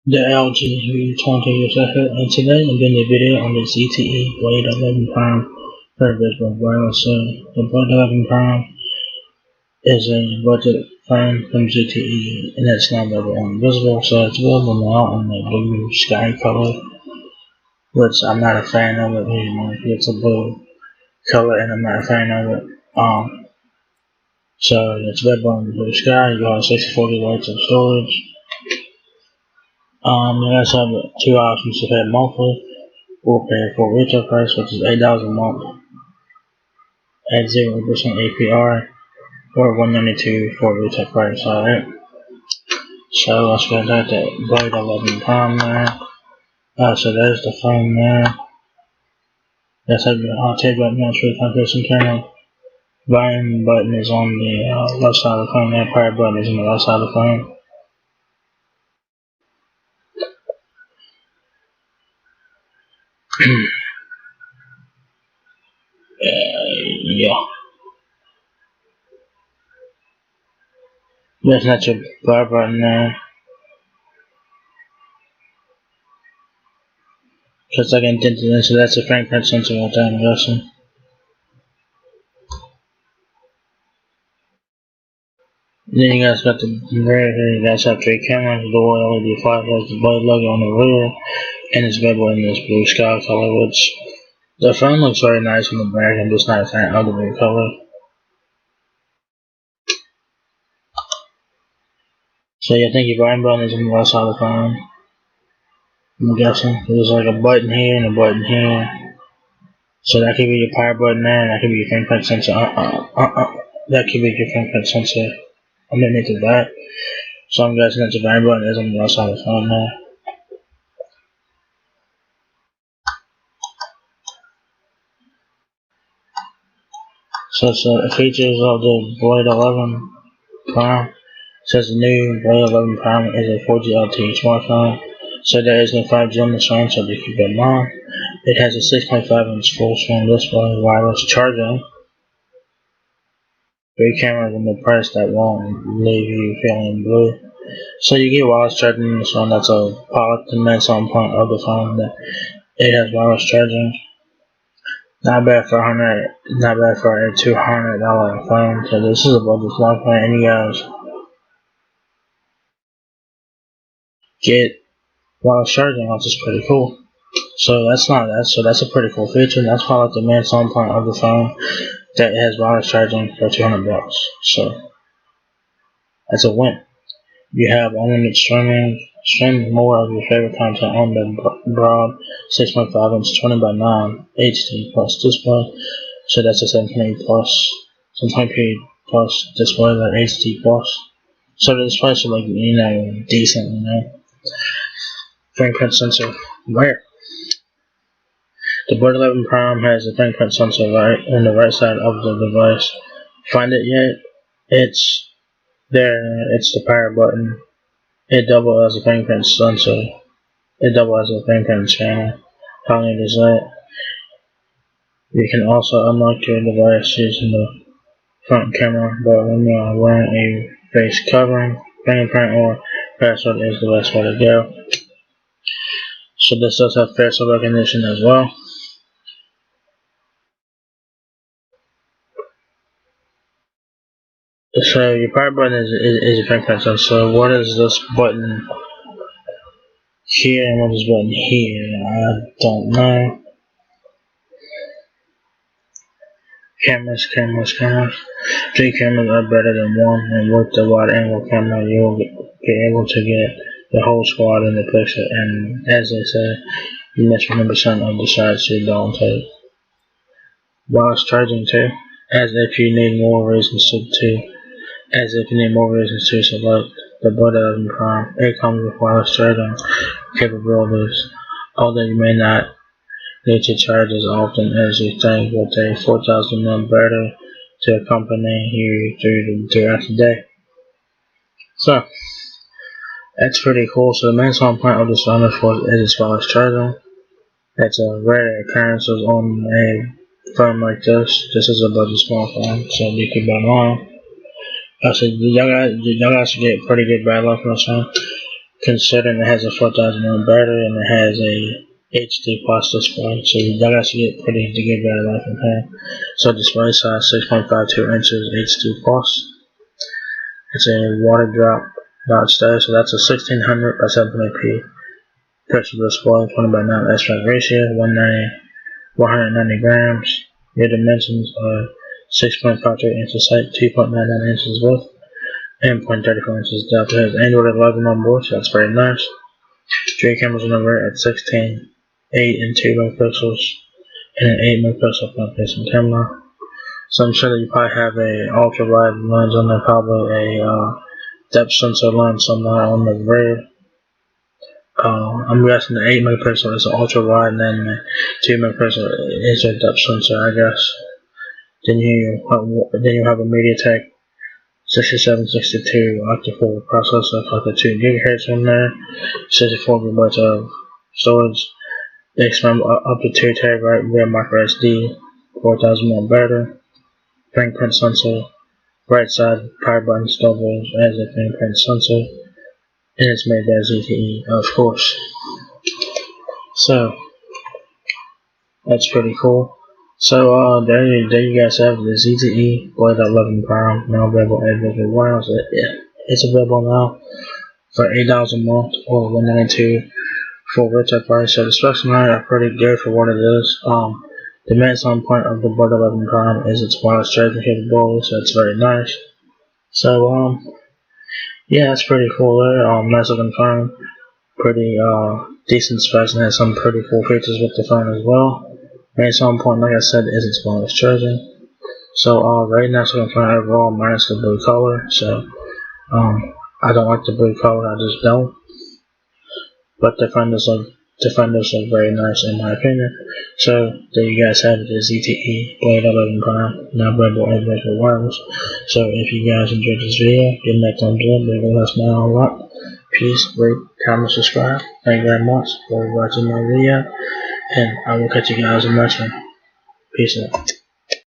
The LG 20 years ahead, and today I'm doing a video on the ZTE Blade 11 Prime for visible wireless. So the Blade 11 Prime is a budget phone from ZTE, and it's not visible, so it's available now in the blue sky color, which I'm not a fan of it anymore. It's a blue color, and I'm not a fan of it. So it's available in the blue sky. You have 64 gigabytes of storage. You guys have two options to pay monthly or pay for retail price, which is $8 a month at 0% APR, or $192 for retail price. Alright. So let's go back to Blade 11 Prime there. So there's the phone there. That's how I'll take that now for the comparison camera. Volume button is on the left side of the phone. That power button is on the left side of the phone. Yeah. That's not your power button there. Just like I did today, so that's a fingerprint sensor right there, I'm guessing. Then you guys got the rear here, you guys have 3 cameras, door, LED flashlights, the Blade logo on the rear, and it's available in this blue sky color, which the phone looks very nice on the back. I'm just not a fan of the blue color. So yeah, I think your volume button is on the left side of the phone. I'm guessing there's like a button here and a button here. So that could be your power button there, and that could be your fingerprint sensor. That could be your fingerprint sensor underneath of that. So I'm guessing that your volume button is on the left side of the phone there. So the features of the Blade 11 Prime. Says the new Blade 11 Prime is a 4G LTE smartphone, so there is no 5G on this phone, so to keep in mind. It has a 6.5-inch full-screen display, wireless charging, 3 cameras, and the price that won't leave you feeling blue. So you get wireless charging on this phone. That's a product and main selling point of the phone, that it has wireless charging. Not bad for a $200 phone. So this is a budget smartphone, and you guys get wireless charging, which is pretty cool. So that's a pretty cool feature. That's probably the main selling point of the phone, that it has wireless charging for $200. So that's a win. You have unlimited stream more of your favorite content on the broad 6.5-inch 20:9 HD plus display. So that's a 720p plus display, that HD plus. So the displays are like, decent, Fingerprint sensor. Where? The Blade 11 Prime has a fingerprint sensor right on the right side of the device. Find it yet? It's there. It's the power button. It doubles as a fingerprint sensor. It doubles as a fingerprint scanner. How neat is that? You can also unlock your device using the front camera, but when you are wearing a face covering, fingerprint or password is the best way to go. So this does have facial recognition as well. So your power button is a fingerprint sensor. So what is this button here and what is this button here? I don't know. Cameras. 3 cameras are better than 1, and with the wide angle camera you'll be able to get the whole squad in the picture, and as they say, you miss 100% of the shots you don't take. Wireless charging too, as if you need more reasons to select the Blade 11 Prime. It comes with wireless charging capabilities, although you may not need to charge as often as you think, with a 4,000 mAh battery to accompany you throughout the day. So that's pretty cool. So the main selling point of this phone is its wireless charging. That's a rare occurrence on a phone like this. This is a budget smartphone, so you keep that in mind. I said y'all guys should get pretty good battery life on this phone. considering it has a 4,000 mAh battery and it has a HD plus display, so that actually get pretty to get better life in hand. So display size 6.52 inches HD plus. It's a water drop downstairs, so that's a 1600 by 720p pixel display, 20 by 9 aspect ratio, 190 grams. Your dimensions are 6.52 inches height, 2.99 inches width, and 0.34 inches depth. It has Android 11 on board, so that's very nice. 3 cameras in the rear at 16, 8 and 2 megapixels, and an 8 megapixel front facing camera. So I'm sure that you probably have a ultra wide lens on there, probably a depth sensor lens somewhere on the rear. I'm guessing the 8 megapixel is an ultra wide, and then the 2 megapixel is a depth sensor, I guess. Then you have a MediaTek 6762 octa-core processor, like the 2 GHz on there, 64 GB of storage. They expand up to 2 TB via micro SD, 4,000 mAh battery, fingerprint sensor, right side power button doubles as a fingerprint sensor, and it's made by ZTE, of course. So that's pretty cool. So there you guys have the ZTE Blade 11 Prime, now available at Visual Wireless. It's available now for $8 a month or $192 for retail price. So the specs are pretty good for what it is. The main selling point of the Blade 11 Prime is its wireless charging capability, so it's very nice. So yeah, that's pretty cool there. Nice looking phone, pretty decent specs, and has some pretty cool features with the phone as well. Main selling point, like I said, is its wireless charging. So very nice looking phone overall, minus the blue color. So I don't like the blue color, I just don't. But the phone does look very nice in my opinion. So there you guys have it, the ZTE Blade 11 Prime, now available at Visual Wireless. So if you guys enjoyed this video, give me that thumbs up, leave a let us know a lot. Please rate, comment, subscribe. Thank you very much for watching my video, and I will catch you guys in the next one. Peace out.